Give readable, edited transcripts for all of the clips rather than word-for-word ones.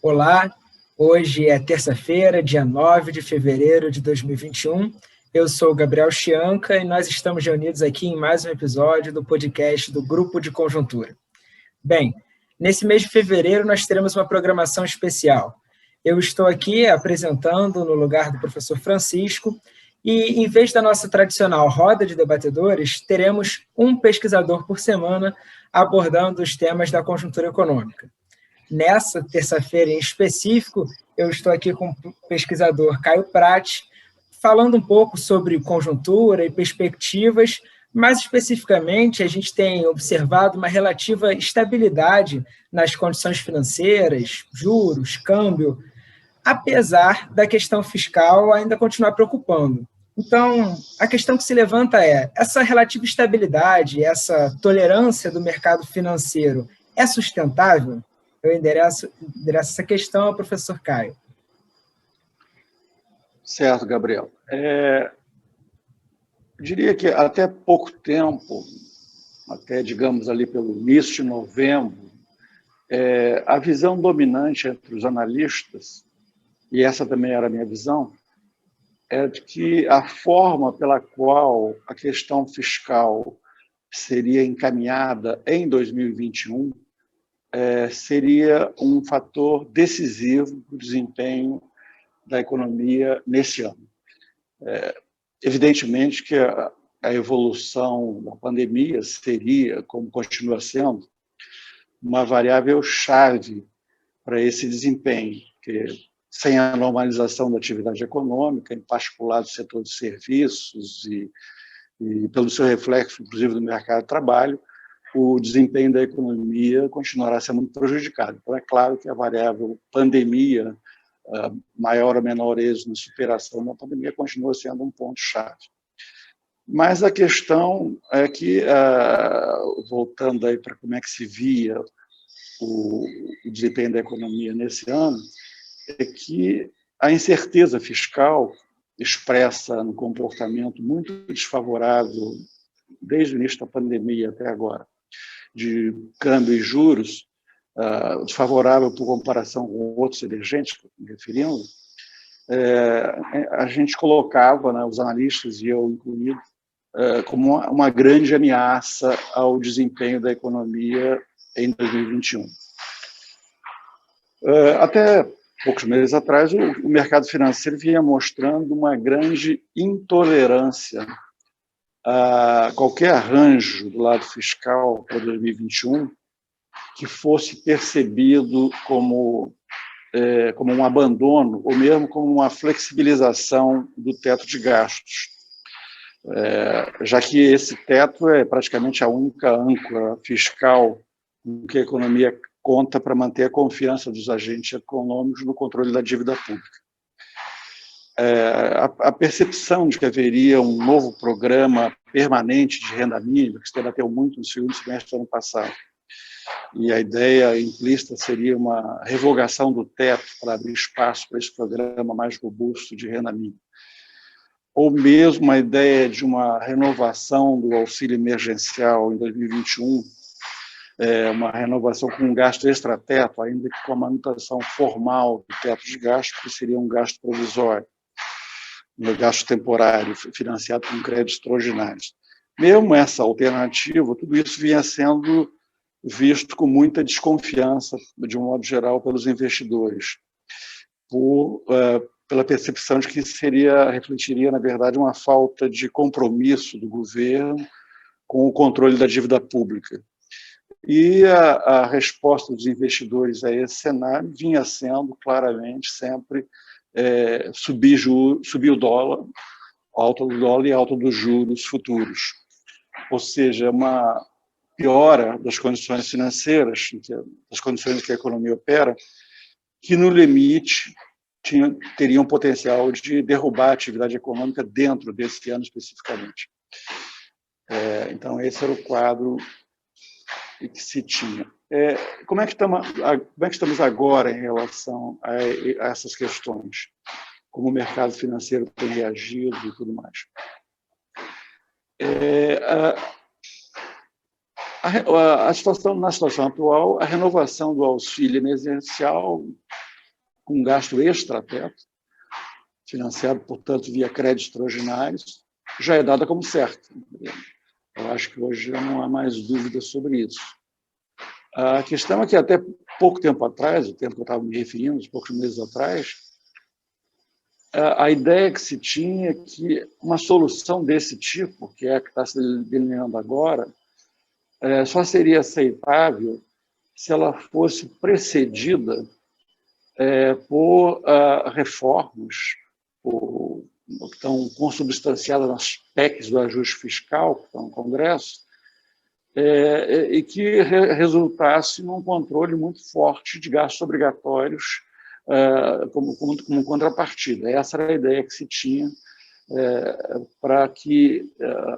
Olá, hoje é terça-feira, dia 9 de fevereiro de 2021. Eu sou o Gabriel Chianca e nós estamos reunidos aqui em mais um episódio do podcast do Grupo de Conjuntura. Bem, nesse mês de fevereiro nós teremos uma programação especial. Eu estou aqui apresentando no lugar do professor Francisco e, em vez da nossa tradicional roda de debatedores, teremos um pesquisador por semana abordando os temas da conjuntura econômica. Nessa terça-feira em específico, eu estou aqui com o pesquisador Caio Prati, falando um pouco sobre conjuntura e perspectivas. Mais especificamente, a gente tem observado uma relativa estabilidade nas condições financeiras, juros, câmbio, apesar da questão fiscal ainda continuar preocupando. Então, a questão que se levanta é: essa relativa estabilidade, essa tolerância do mercado financeiro é sustentável? Eu endereço essa questão ao professor Caio. Certo, Gabriel. Eu diria que até pouco tempo, até, digamos, ali pelo início de novembro, a visão dominante entre os analistas, e essa também era a minha visão, é de que a forma pela qual a questão fiscal seria encaminhada em 2021 seria um fator decisivo para o desempenho da economia nesse ano. Evidentemente que a evolução da pandemia seria, como continua sendo, uma variável chave para esse desempenho, que sem a normalização da atividade econômica, em particular do setor de serviços e pelo seu reflexo, inclusive, no mercado de trabalho, o desempenho da economia continuará sendo muito prejudicado. Então, é claro que a variável pandemia, maior ou menor êxito na superação da pandemia, continua sendo um ponto-chave. Mas a questão é que, voltando aí para como é que se via o desempenho da economia nesse ano, é que a incerteza fiscal expressa no comportamento muito desfavorável desde o início da pandemia até agora, de câmbio e juros, desfavorável por comparação com outros emergentes, que eu estou me referindo, a gente colocava, né, os analistas e eu incluído, como uma grande ameaça ao desempenho da economia em 2021. Até poucos meses atrás, o mercado financeiro vinha mostrando uma grande intolerância a qualquer arranjo do lado fiscal para 2021 que fosse percebido como um abandono ou mesmo como uma flexibilização do teto de gastos, já que esse teto é praticamente a única âncora fiscal com que a economia conta para manter a confiança dos agentes econômicos no controle da dívida pública. A percepção de que haveria um novo programa permanente de renda mínima, que se debateu muito no segundo semestre do ano passado, e a ideia implícita seria uma revogação do teto para abrir espaço para esse programa mais robusto de renda mínima, ou mesmo a ideia de uma renovação do auxílio emergencial em 2021, uma renovação com um gasto extrateto, ainda que com a manutenção formal do teto de gasto, que seria um gasto provisório, um gasto temporário, financiado com créditos extraordinários. Mesmo essa alternativa, tudo isso vinha sendo visto com muita desconfiança, de um modo geral, pelos investidores, pela percepção de que refletiria, na verdade, uma falta de compromisso do governo com o controle da dívida pública. E a resposta dos investidores a esse cenário vinha sendo, claramente, sempre subir o dólar, alta do dólar e alta dos juros futuros. Ou seja, uma piora das condições financeiras, das condições em que a economia opera, que, no limite, teriam potencial de derrubar a atividade econômica dentro desse ano especificamente. Então, esse era o quadro que se tinha. Como é que estamos agora em relação a essas questões? Como o mercado financeiro tem reagido e tudo mais? Na situação atual, a renovação do auxílio emergencial com gasto extra-teto, financiado, portanto, via créditos extraordinários, já é dada como certa. Eu acho que hoje já não há mais dúvida sobre isso. A questão é que até pouco tempo atrás, o tempo que eu estava me referindo, uns poucos meses atrás, a ideia que se tinha é que uma solução desse tipo, que é a que está se delineando agora, só seria aceitável se ela fosse precedida por reformas que estão consubstanciadas nas PECs do ajuste fiscal, que estão no Congresso, e que resultasse num controle muito forte de gastos obrigatórios como contrapartida. Essa era a ideia que se tinha para que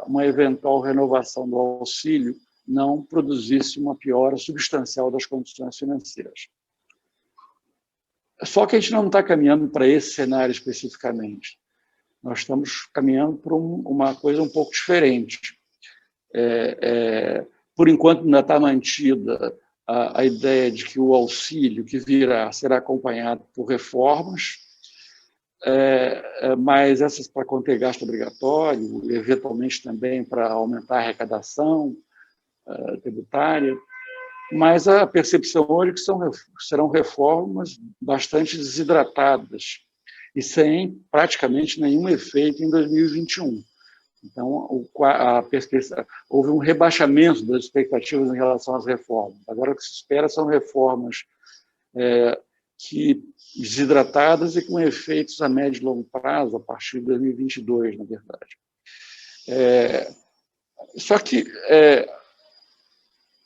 uma eventual renovação do auxílio não produzisse uma piora substancial das condições financeiras. Só que a gente não está caminhando para esse cenário especificamente. Nós estamos caminhando para uma coisa um pouco diferente. Por enquanto, ainda está mantida a ideia de que o auxílio que virá será acompanhado por reformas, mas essas para conter gasto obrigatório, eventualmente também para aumentar a arrecadação tributária, mas a percepção hoje é que serão reformas bastante desidratadas e sem praticamente nenhum efeito em 2021. Então, houve um rebaixamento das expectativas em relação às reformas. Agora, o que se espera são reformas desidratadas e com efeitos a médio e longo prazo, a partir de 2022, na verdade. Só que,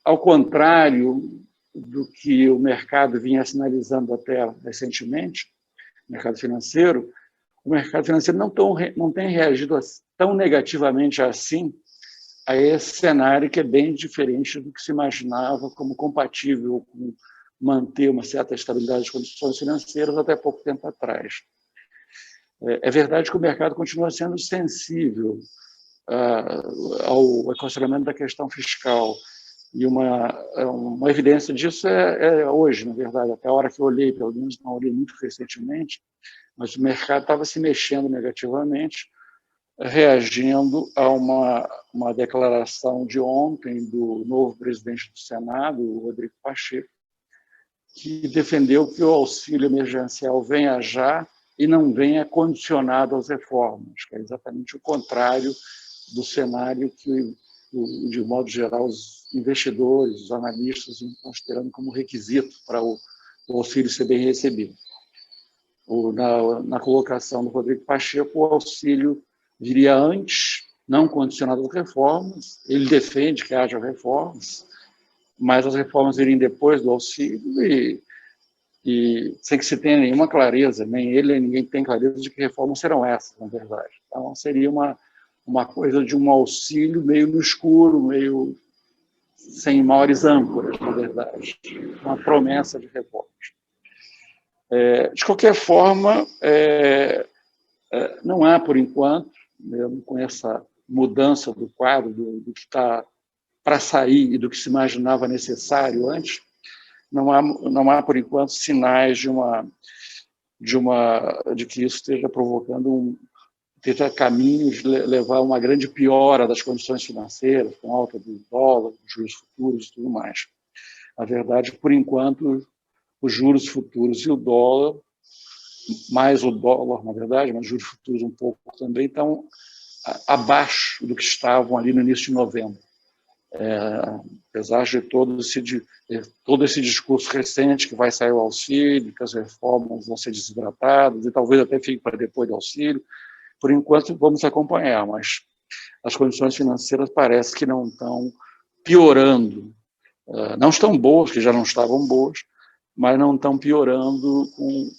ao contrário do que o mercado vinha sinalizando até recentemente, o mercado financeiro não tem reagido tão negativamente assim a esse cenário que é bem diferente do que se imaginava como compatível com manter uma certa estabilidade das condições financeiras até pouco tempo atrás. É verdade que o mercado continua sendo sensível ao equacionamento da questão fiscal, e uma evidência disso hoje, na verdade, até a hora que eu olhei, pelo menos não olhei muito recentemente, mas o mercado estava se mexendo negativamente, reagindo a uma declaração de ontem do novo presidente do Senado, o Rodrigo Pacheco, que defendeu que o auxílio emergencial venha já e não venha condicionado às reformas, que é exatamente o contrário do cenário que, de modo geral, os investidores, os analistas estão considerando como requisito para o auxílio ser bem recebido. Na colocação do Rodrigo Pacheco, o auxílio viria antes, não condicionado às reformas. Ele defende que haja reformas, mas as reformas iriam depois do auxílio e sem que se tenha nenhuma clareza, nem ele nem ninguém tem clareza de que reformas serão essas, na verdade. Então, seria uma coisa de um auxílio meio no escuro, meio sem maiores âncoras, na verdade. Uma promessa de reformas. De qualquer forma, não há, por enquanto, mesmo com essa mudança do quadro, do que está para sair e do que se imaginava necessário antes, não há por enquanto, sinais de que isso esteja provocando caminhos de levar a uma grande piora das condições financeiras, com alta do dólar, juros futuros e tudo mais. Na verdade, por enquanto, os juros futuros e o dólar, mais o dólar, na verdade, mas juros futuros um pouco também, estão abaixo do que estavam ali no início de novembro. Apesar de todo esse discurso recente que vai sair o auxílio, que as reformas vão ser desidratadas e talvez até fique para depois do auxílio, por enquanto vamos acompanhar, mas as condições financeiras parece que não estão piorando. Não estão boas, que já não estavam boas, mas não estão piorando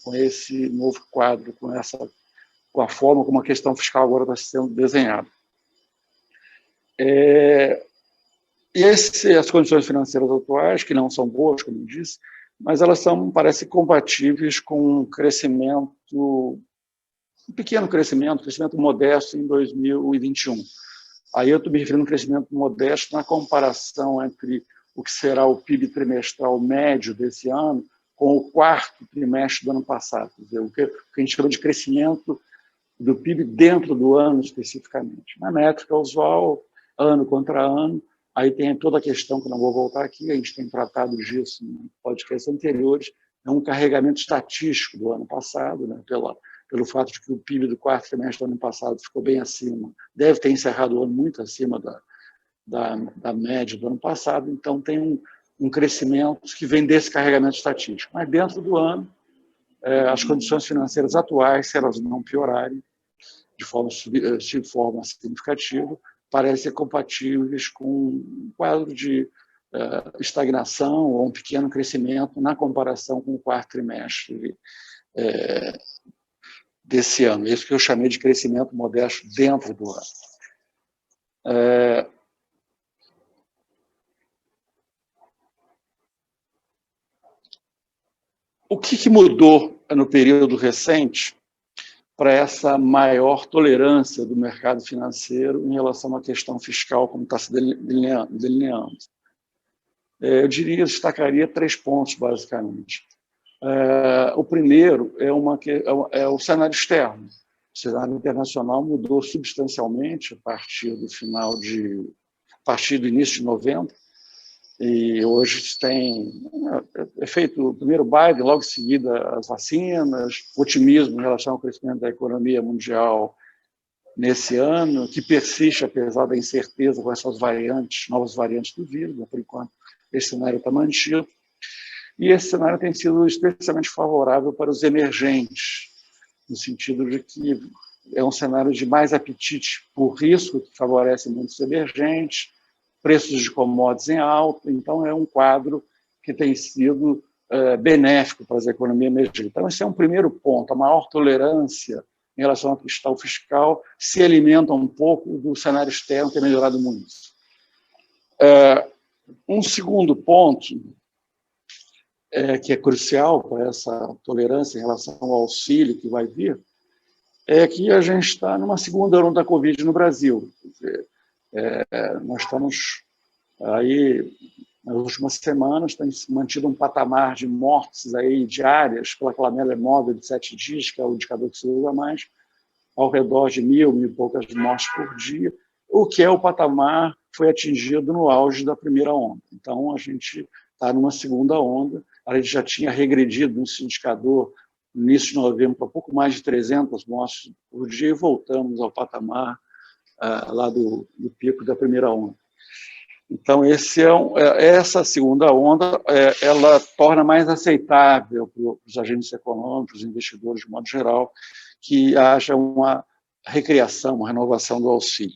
com esse novo quadro, com a forma como a questão fiscal agora está sendo desenhada. E as condições financeiras atuais, que não são boas, como eu disse, mas elas parecem compatíveis com um crescimento, um pequeno crescimento modesto em 2021. Aí eu estou me referindo a um crescimento modesto na comparação entre o que será o PIB trimestral médio desse ano com o quarto trimestre do ano passado, quer dizer, o que a gente chama de crescimento do PIB dentro do ano especificamente. Na métrica usual, ano contra ano, aí tem toda a questão que não vou voltar aqui, a gente tem tratado disso em podcasts anteriores, é um carregamento estatístico do ano passado, né, pelo fato de que o PIB do quarto trimestre do ano passado ficou bem acima, deve ter encerrado o ano muito acima da média do ano passado, então tem um crescimento que vem desse carregamento estatístico. Mas dentro do ano, as condições financeiras atuais, se elas não piorarem de forma significativa, parecem ser compatíveis com um quadro de estagnação ou um pequeno crescimento na comparação com o quarto trimestre desse ano. Isso que eu chamei de crescimento modesto dentro do ano. O que mudou no período recente para essa maior tolerância do mercado financeiro em relação à questão fiscal, como está se delineando? Eu destacaria 3 pontos, basicamente. O primeiro é o cenário externo. O cenário internacional mudou substancialmente a partir do início de 90, e hoje é feito o primeiro Biden, logo em seguida as vacinas, otimismo em relação ao crescimento da economia mundial nesse ano, que persiste apesar da incerteza com essas novas variantes do vírus, por enquanto esse cenário está mantido. E esse cenário tem sido especialmente favorável para os emergentes, no sentido de que é um cenário de mais apetite por risco, que favorece muitos emergentes, preços de commodities em alta, então é um quadro que tem sido benéfico para as economias emergentes. Então, esse é um primeiro ponto, a maior tolerância em relação à questão fiscal se alimenta um pouco do cenário externo, que tem melhorado muito. Um segundo ponto, que é crucial para essa tolerância em relação ao auxílio que vai vir, é que a gente está numa segunda onda da Covid no Brasil. Quer dizer, nós estamos aí, nas últimas semanas, tem mantido um patamar de mortes aí diárias pela clamela móvel de 7 dias, que é o indicador que se usa mais, ao redor de 1.000 e poucas mortes por dia, o que é o patamar que foi atingido no auge da primeira onda. Então, a gente está numa segunda onda, a gente já tinha regredido nesse indicador no início de novembro para pouco mais de 300 mortes por dia e voltamos ao patamar lá do pico da primeira onda. Então, essa segunda onda, ela torna mais aceitável para os agentes econômicos, os investidores de modo geral, que haja uma recriação, uma renovação do auxílio.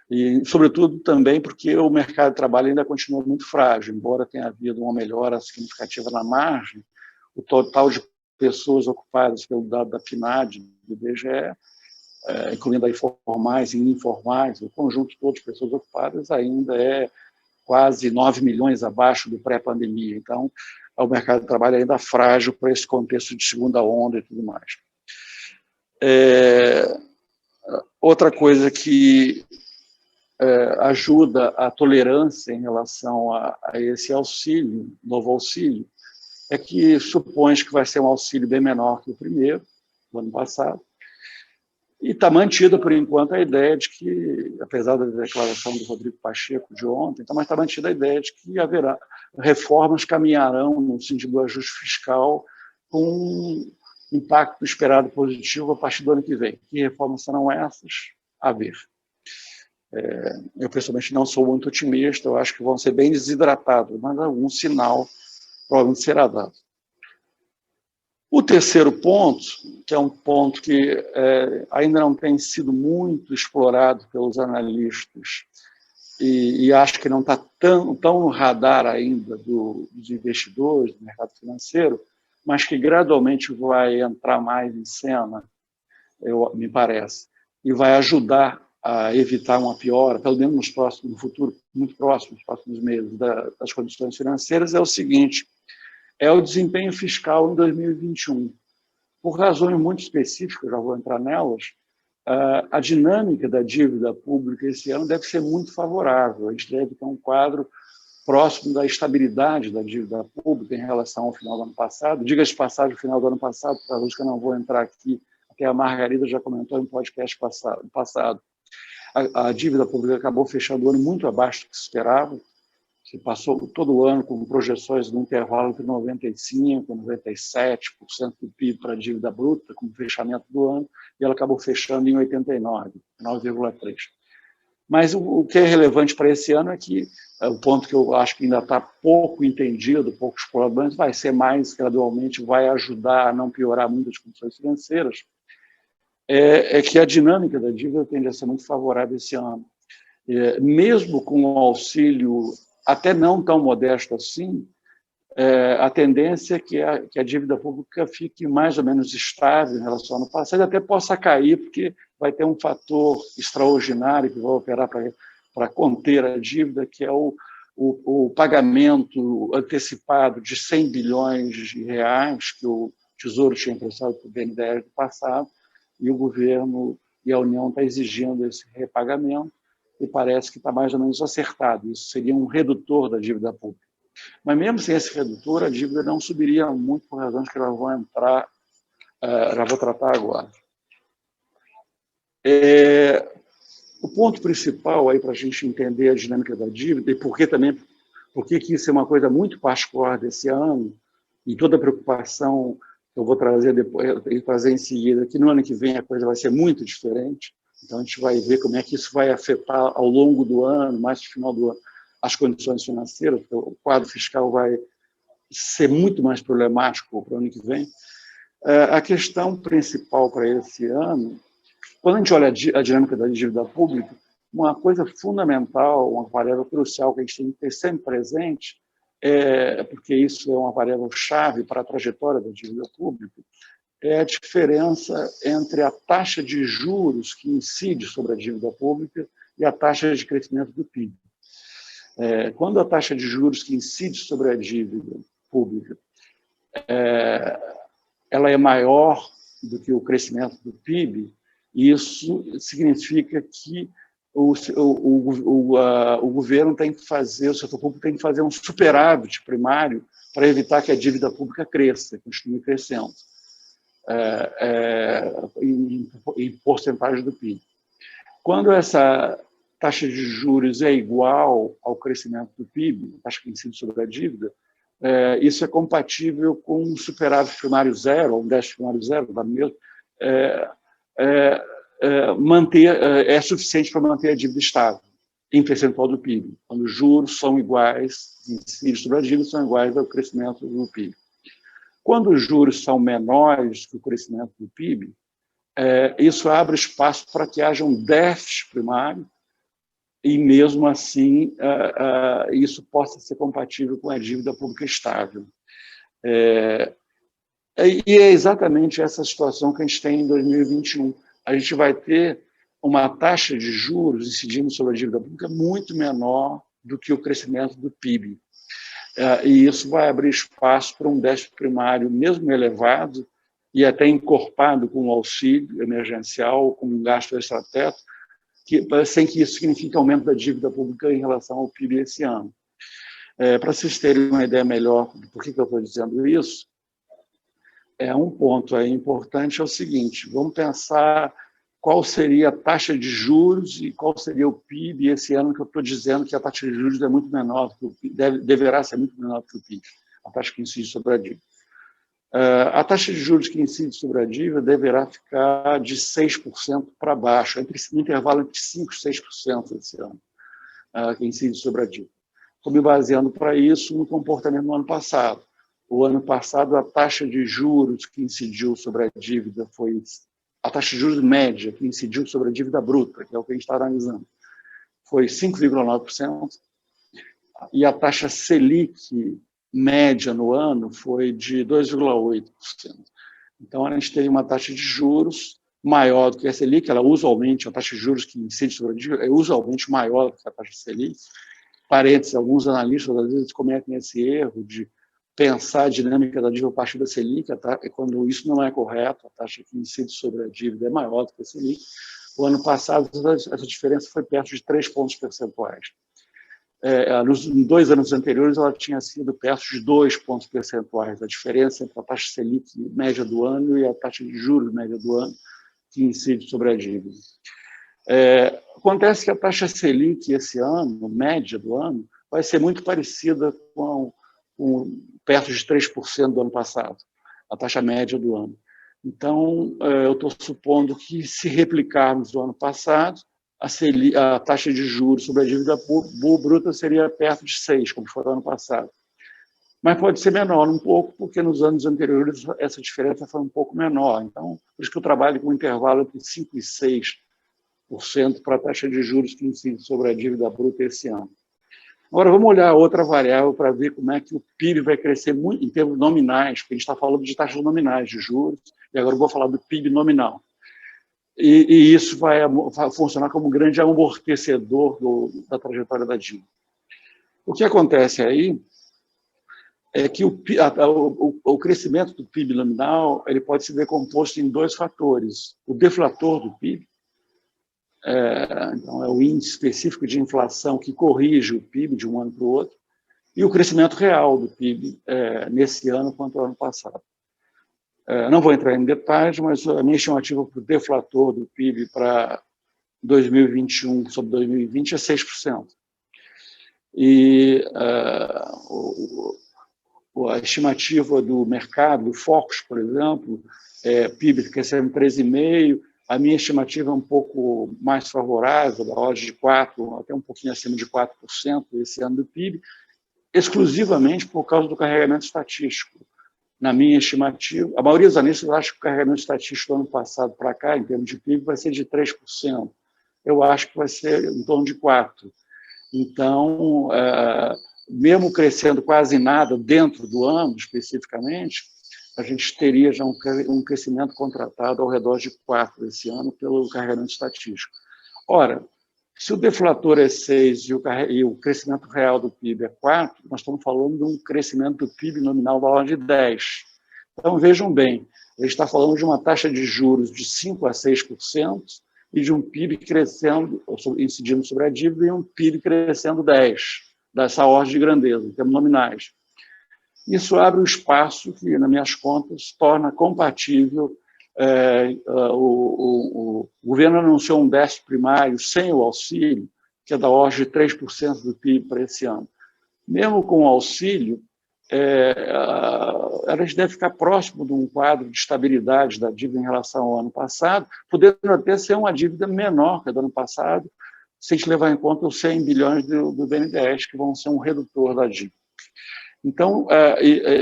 E, sobretudo, também porque o mercado de trabalho ainda continua muito frágil, embora tenha havido uma melhora significativa na margem, o total de pessoas ocupadas pelo dado da PNAD, do IBGE, incluindo aí formais e informais, o conjunto todo de pessoas ocupadas ainda é quase 9 milhões abaixo do pré-pandemia. Então, o mercado de trabalho ainda frágil para esse contexto de segunda onda e tudo mais. Outra coisa que ajuda a tolerância em relação a esse auxílio, novo auxílio, é que supõe que vai ser um auxílio bem menor que o primeiro, do ano passado, e está mantida, por enquanto, a ideia de que, apesar da declaração do Rodrigo Pacheco de ontem, mas está mantida a ideia de que haverá reformas caminharão no sentido do ajuste fiscal com um impacto esperado positivo a partir do ano que vem. Que reformas serão essas? A ver. Eu, pessoalmente, não sou muito otimista, eu acho que vão ser bem desidratados, mas algum sinal provavelmente será dado. O terceiro ponto, que é um ponto que ainda não tem sido muito explorado pelos analistas e acho que não está tão no radar ainda dos investidores, do mercado financeiro, mas que gradualmente vai entrar mais em cena, me parece, e vai ajudar a evitar uma piora, pelo menos no futuro muito próximo, nos próximos meses, das condições financeiras, é o seguinte: é o desempenho fiscal em 2021. Por razões muito específicas, já vou entrar nelas, a dinâmica da dívida pública esse ano deve ser muito favorável. A gente deve ter um quadro próximo da estabilidade da dívida pública em relação ao final do ano passado. Diga-se de passagem, no final do ano passado, para a que eu não vou entrar aqui, até a Margarida já comentou em podcast passado, a dívida pública acabou fechando o ano muito abaixo do que se esperava. Se passou todo o ano com projeções no intervalo entre 95% e 97% do PIB para a dívida bruta, como fechamento do ano, e ela acabou fechando em 89%, 9,3%. Mas o que é relevante para esse ano é que o ponto que eu acho que ainda está pouco entendido, pouco explorado, mas vai ser mais gradualmente, vai ajudar a não piorar muito as condições financeiras, é que a dinâmica da dívida tende a ser muito favorável esse ano. Mesmo com o auxílio até não tão modesto assim, a tendência é que a dívida pública fique mais ou menos estável em relação ao ano passado, até possa cair, porque vai ter um fator extraordinário que vai operar para conter a dívida, que é o pagamento antecipado de 100 bilhões de reais que o Tesouro tinha emprestado para o BNDES do passado, e o governo e a União estão exigindo esse repagamento, e parece que está mais ou menos acertado. Isso seria um redutor da dívida pública. Mas mesmo sem esse redutor, a dívida não subiria muito por razões que já vou tratar agora. O ponto principal aí para a gente entender a dinâmica da dívida e por que isso é uma coisa muito particular desse ano, e toda a preocupação que eu vou trazer depois e trazer em seguida, que no ano que vem a coisa vai ser muito diferente. Então a gente vai ver como é que isso vai afetar ao longo do ano, mais no final do ano, as condições financeiras, porque o quadro fiscal vai ser muito mais problemático para o ano que vem. A questão principal para esse ano, quando a gente olha a dinâmica da dívida pública, uma coisa fundamental, uma variável crucial que a gente tem que ter sempre presente, porque isso é uma variável-chave para a trajetória da dívida pública, é a diferença entre a taxa de juros que incide sobre a dívida pública e a taxa de crescimento do PIB. Quando a taxa de juros que incide sobre a dívida pública ela é maior do que o crescimento do PIB, isso significa que o governo tem que fazer, o setor público tem que fazer um superávit primário para evitar que a dívida pública cresça, continue crescendo em porcentagem do PIB. Quando essa taxa de juros é igual ao crescimento do PIB, a taxa que incide sobre a dívida, isso é compatível com um superávit primário zero, ou um déficit primário zero, da mesma, é suficiente para manter a dívida estável, em percentual do PIB, quando os juros são iguais, incididos sobre a dívida, são iguais ao crescimento do PIB. Quando os juros são menores que o crescimento do PIB, isso abre espaço para que haja um déficit primário, e mesmo assim isso possa ser compatível com a dívida pública estável. E é exatamente essa situação que a gente tem em 2021. A gente vai ter uma taxa de juros incidindo sobre a dívida pública muito menor do que o crescimento do PIB. E isso vai abrir espaço para um déficit primário, mesmo elevado, e até encorpado com o auxílio emergencial, com um gasto extrateto, sem que isso signifique aumento da dívida pública em relação ao PIB esse ano. Para vocês terem uma ideia melhor de por que eu estou dizendo isso, um ponto importante é o seguinte: vamos pensar qual seria a taxa de juros e qual seria o PIB esse ano, que eu estou dizendo que a taxa de juros é muito menor, que o PIB, deverá ser muito menor que o PIB, a taxa que incide sobre a dívida. A taxa de juros que incide sobre a dívida deverá ficar de 6% para baixo, no intervalo entre 5% e 6% esse ano, que incide sobre a dívida. Estou me baseando para isso no comportamento do ano passado. O ano passado, a taxa de juros que incidiu sobre a dívida foi a taxa de juros média que incidiu sobre a dívida bruta, que é o que a gente está analisando, foi 5,9%, e a taxa Selic média no ano foi de 2,8%. Então, a gente tem uma taxa de juros maior do que a Selic, a taxa de juros que incide sobre a dívida é usualmente maior do que a taxa Selic. Parênteses, alguns analistas às vezes cometem esse erro de pensar a dinâmica da dívida a partir da Selic, quando isso não é correto, a taxa que incide sobre a dívida é maior do que a Selic. O ano passado, essa diferença foi perto de 3 pontos percentuais. nos 2 anos anteriores, ela tinha sido perto de 2 pontos percentuais, a diferença entre a taxa Selic média do ano e a taxa de juros média do ano, que incide sobre a dívida. Acontece que a taxa Selic esse ano, média do ano, vai ser muito parecida com perto de 3% do ano passado, a taxa média do ano. Então, eu estou supondo que, se replicarmos o ano passado, a taxa de juros sobre a dívida bruta seria perto de 6, como foi no ano passado. Mas pode ser menor um pouco, porque nos anos anteriores essa diferença foi um pouco menor. Então, por isso que eu trabalho com um intervalo entre 5% e 6% para a taxa de juros que incide sobre a dívida bruta esse ano. Agora, vamos olhar outra variável para ver como é que o PIB vai crescer muito em termos nominais, porque a gente está falando de taxas nominais de juros, e agora eu vou falar do PIB nominal. E isso vai funcionar como um grande amortecedor da trajetória da dívida. O que acontece aí é que o crescimento do PIB nominal ele pode ser decomposto em 2 fatores. O deflator do PIB, então é o índice específico de inflação que corrige o PIB de um ano para o outro, e o crescimento real do PIB nesse ano quanto ao ano passado. Não vou entrar em detalhes, mas a minha estimativa para o deflator do PIB para 2021 sobre 2020 é 6%. E a estimativa do mercado, do Focus, por exemplo, PIB crescendo 3,5%, a minha estimativa é um pouco mais favorável, da ordem de 4%, até um pouquinho acima de 4% esse ano do PIB, exclusivamente por causa do carregamento estatístico. Na minha estimativa, a maioria dos analistas acha que o carregamento estatístico do ano passado para cá, em termos de PIB, vai ser de 3%. Eu acho que vai ser em torno de 4%. Então, mesmo crescendo quase nada dentro do ano, especificamente, a gente teria já um crescimento contratado ao redor de 4% esse ano pelo carregamento estatístico. Ora, se o deflator é 6 e o crescimento real do PIB é 4, nós estamos falando de um crescimento do PIB nominal da ordem de 10. Então, vejam bem, a gente está falando de uma taxa de juros de 5% a 6% e de um PIB crescendo, incidindo sobre a dívida, e um PIB crescendo 10%, dessa ordem de grandeza, em termos nominais. Isso abre um espaço que, nas minhas contas, torna compatível. O governo anunciou um déficit primário sem o auxílio, que é da ordem de 3% do PIB para esse ano. Mesmo com o auxílio, a gente deve ficar próximo de um quadro de estabilidade da dívida em relação ao ano passado, podendo até ser uma dívida menor que a do ano passado, se a gente levar em conta os 100 bilhões do BNDES, que vão ser um redutor da dívida. Então,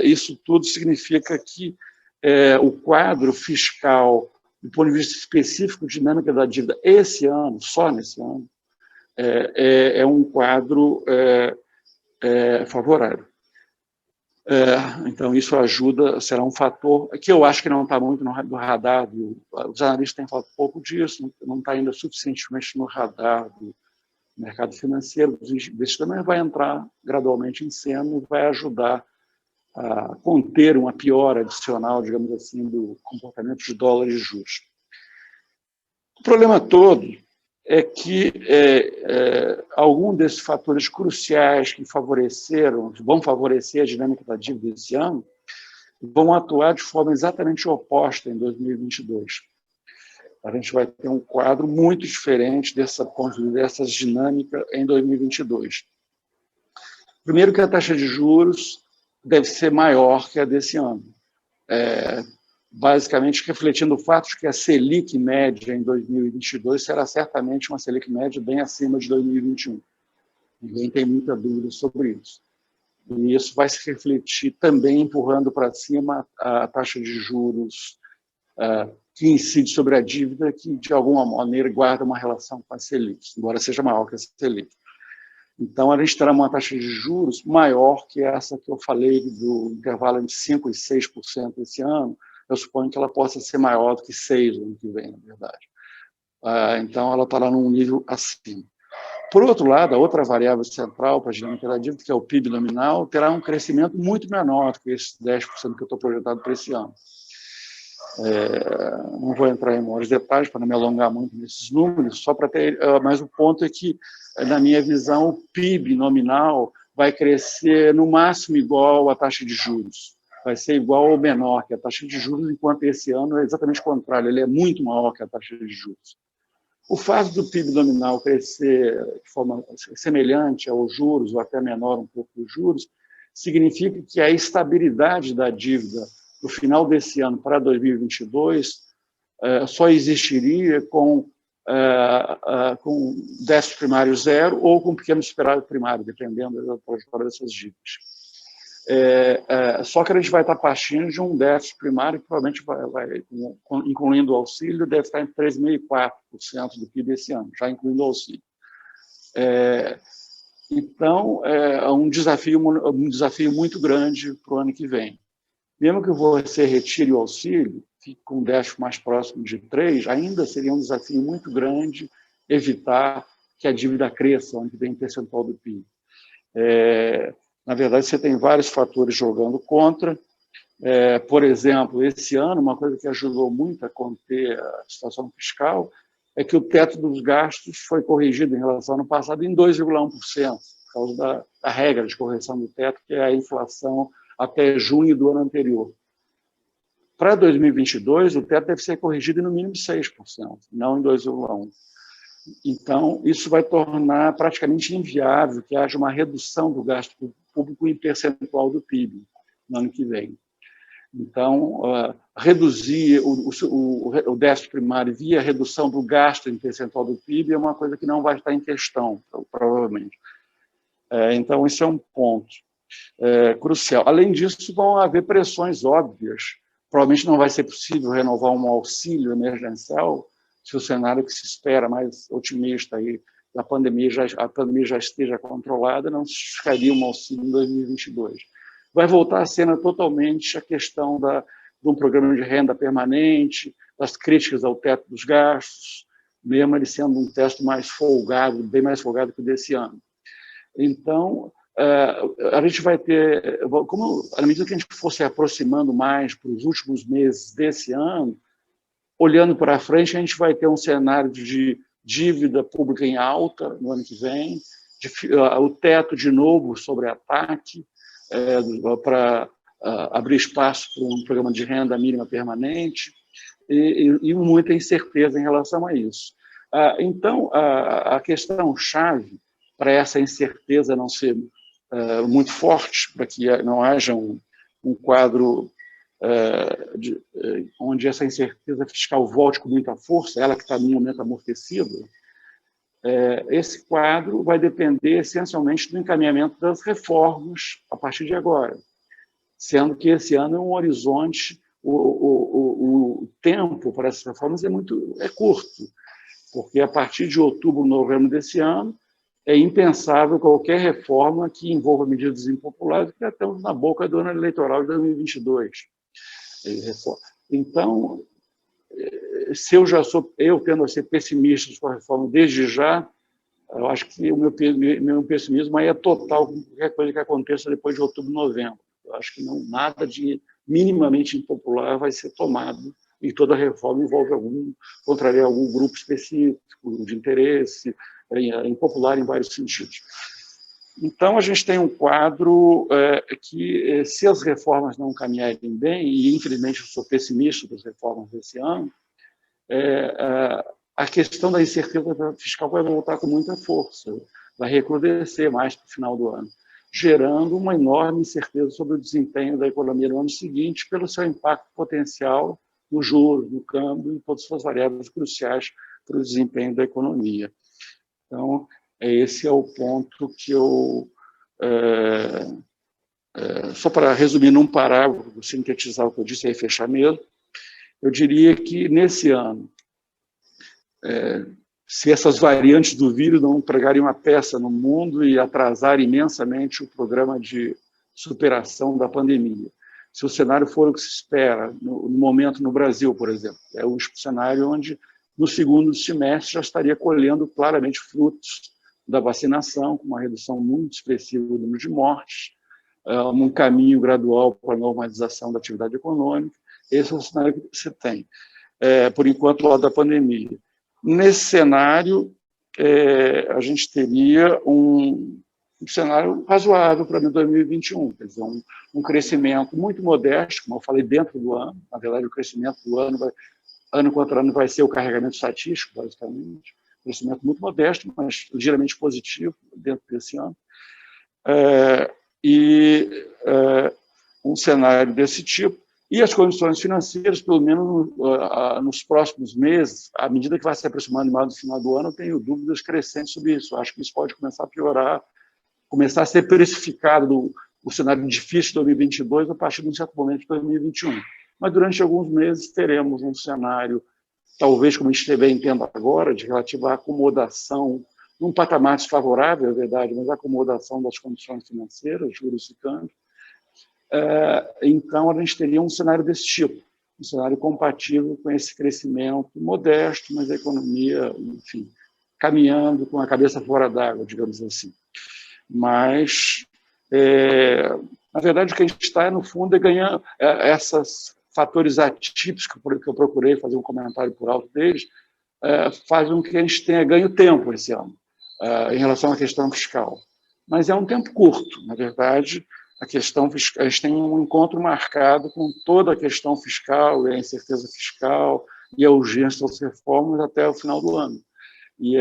isso tudo significa que o quadro fiscal, do ponto de vista específico, dinâmica da dívida, esse ano, só nesse ano, é um quadro favorável. Então, isso ajuda, será um fator que eu acho que não está muito no radar, os analistas têm falado pouco disso, não está ainda suficientemente no radar do mercado financeiro, dos investidores, também vai entrar gradualmente em cena e vai ajudar a conter uma piora adicional, digamos assim, do comportamento de dólares e juros. O problema todo é que algum desses fatores cruciais que vão favorecer a dinâmica da dívida esse ano, vão atuar de forma exatamente oposta em 2022. A gente vai ter um quadro muito diferente dessas dinâmicas em 2022. Primeiro que a taxa de juros deve ser maior que a desse ano. Basicamente refletindo o fato de que a Selic média em 2022 será certamente uma Selic média bem acima de 2021. Ninguém tem muita dúvida sobre isso. E isso vai se refletir também empurrando para cima a taxa de juros que incide sobre a dívida, que de alguma maneira guarda uma relação com a Selic, embora seja maior que a Selic. Então, a gente terá uma taxa de juros maior que essa que eu falei do intervalo entre 5% e 6% esse ano. Eu suponho que ela possa ser maior do que 6% no ano que vem, na verdade. Então, ela estará num nível acima. Por outro lado, a outra variável central para a dinâmica da dívida, que é o PIB nominal, terá um crescimento muito menor do que esses 10% que eu estou projetado para esse ano. Não vou entrar em maiores detalhes para não me alongar muito nesses números, só para ter, mas o ponto é que, na minha visão, o PIB nominal vai crescer no máximo igual à taxa de juros, vai ser igual ou menor que a taxa de juros, enquanto esse ano é exatamente o contrário, ele é muito maior que a taxa de juros. O fato do PIB nominal crescer de forma semelhante aos juros, ou até menor um pouco dos juros, significa que a estabilidade da dívida no final desse ano para 2022 só existiria com déficit primário zero ou com pequeno superávit primário, dependendo da trajetória dessas dívidas. Só que a gente vai estar partindo de um déficit primário que provavelmente incluindo o auxílio, deve estar em 3,5% e 4% do PIB esse ano, já incluindo o auxílio. Então, é um desafio muito grande para o ano que vem. Mesmo que você retire o auxílio, fique com um déficit mais próximo de 3, ainda seria um desafio muito grande evitar que a dívida cresça, onde vem percentual do PIB. Na verdade, você tem vários fatores jogando contra. Por exemplo, esse ano, uma coisa que ajudou muito a conter a situação fiscal é que o teto dos gastos foi corrigido em relação ao ano passado em 2,1%, por causa da regra de correção do teto, que é a inflação até junho do ano anterior. Para 2022, o teto deve ser corrigido em no mínimo 6%, não em 2,1%. Então, isso vai tornar praticamente inviável que haja uma redução do gasto público em percentual do PIB no ano que vem. Então, reduzir o déficit primário via redução do gasto em percentual do PIB é uma coisa que não vai estar em questão, provavelmente. Então, isso é um ponto crucial. Além disso, vão haver pressões óbvias. Provavelmente não vai ser possível renovar um auxílio emergencial se o cenário que se espera mais otimista aí, a pandemia já esteja controlada, não se justificaria um auxílio em 2022. Vai voltar à cena totalmente a questão de um programa de renda permanente, das críticas ao teto dos gastos, mesmo ele sendo um teto mais folgado, bem mais folgado que o desse ano. Então, a gente vai ter, à medida que a gente for se aproximando mais para os últimos meses desse ano, olhando para frente, a gente vai ter um cenário de dívida pública em alta no ano que vem, o teto de novo sobre ataque, para abrir espaço para um programa de renda mínima permanente, e muita incerteza em relação a isso. Então, a questão-chave para essa incerteza não ser muito forte, para que não haja um quadro onde essa incerteza fiscal volte com muita força, ela que está no momento amortecida, esse quadro vai depender essencialmente do encaminhamento das reformas a partir de agora, sendo que esse ano é um horizonte, o tempo para essas reformas é curto, porque a partir de outubro, novembro desse ano, é impensável qualquer reforma que envolva medidas impopulares, que já estamos na boca do ano eleitoral de 2022. Então, se eu tendo a ser pessimista com a reforma desde já, eu acho que o meu pessimismo aí é total com qualquer coisa que aconteça depois de outubro, novembro. Eu acho que nada de minimamente impopular vai ser tomado, e toda reforma contraria algum grupo específico de interesse, impopular em vários sentidos. Então, a gente tem um quadro que, se as reformas não caminharem bem, e infelizmente eu sou pessimista das reformas desse ano, a questão da incerteza fiscal vai voltar com muita força, vai recrudescer mais para o final do ano, gerando uma enorme incerteza sobre o desempenho da economia no ano seguinte, pelo seu impacto potencial no juros, no câmbio e todas as suas variáveis cruciais para o desempenho da economia. Então, esse é o ponto que eu... só para resumir num parágrafo, sintetizar o que eu disse e fechar mesmo, eu diria que, nesse ano, se essas variantes do vírus não pregarem uma peça no mundo e atrasar imensamente o programa de superação da pandemia, se o cenário for o que se espera, no momento no Brasil, por exemplo, é um cenário onde, no segundo semestre, já estaria colhendo claramente frutos da vacinação, com uma redução muito expressiva do número de mortes, um caminho gradual para a normalização da atividade econômica, Esse é o cenário que você tem, por enquanto, do lado da pandemia. Nesse cenário, a gente teria um cenário razoável para 2021, quer dizer, um crescimento muito modesto, como eu falei, dentro do ano. Na verdade, o crescimento do ano contra ano, vai ser o carregamento estatístico, basicamente. Um crescimento muito modesto, mas ligeiramente positivo dentro desse ano. Um cenário desse tipo. E as condições financeiras, pelo menos nos próximos meses, à medida que vai se aproximando mais do final do ano, eu tenho dúvidas crescentes sobre isso. Eu acho que isso pode começar a piorar, começar a ser precificado o cenário difícil de 2022 a partir de um certo momento de 2021. Mas durante alguns meses teremos um cenário, talvez como a gente bem entenda agora, de relativa acomodação, num patamar desfavorável, é verdade, mas acomodação das condições financeiras, juros e câmbio. Então, a gente teria um cenário desse tipo, um cenário compatível com esse crescimento modesto, mas a economia, enfim, caminhando com a cabeça fora d'água, digamos assim. Mas, na verdade, o que a gente está, no fundo, é ganhando esses fatores atípicos que eu procurei fazer um comentário por alto deles, fazem com que a gente tenha ganho tempo esse ano, em relação à questão fiscal. Mas é um tempo curto, na verdade. A gente tem um encontro marcado com toda a questão fiscal, e a incerteza fiscal e a urgência das reformas até o final do ano. E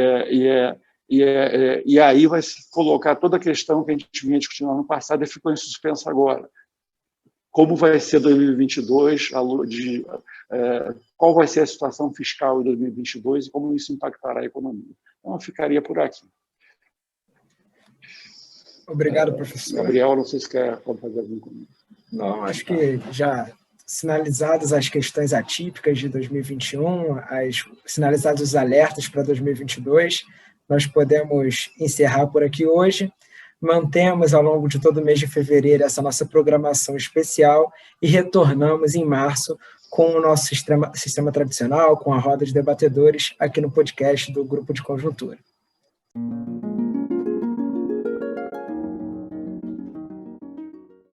aí vai se colocar toda a questão que a gente vinha discutindo no ano passado e ficou em suspenso agora. Como vai ser 2022, qual vai ser a situação fiscal em 2022 e como isso impactará a economia. Então, eu ficaria por aqui. Obrigado, professor. Gabriel, não sei se quer fazer algum comentário. Não, acho que já sinalizadas as questões atípicas de 2021, sinalizados os alertas para 2022, nós podemos encerrar por aqui hoje. Mantemos ao longo de todo o mês de fevereiro essa nossa programação especial e retornamos em março com o nosso sistema tradicional, com a roda de debatedores, aqui no podcast do Grupo de Conjuntura.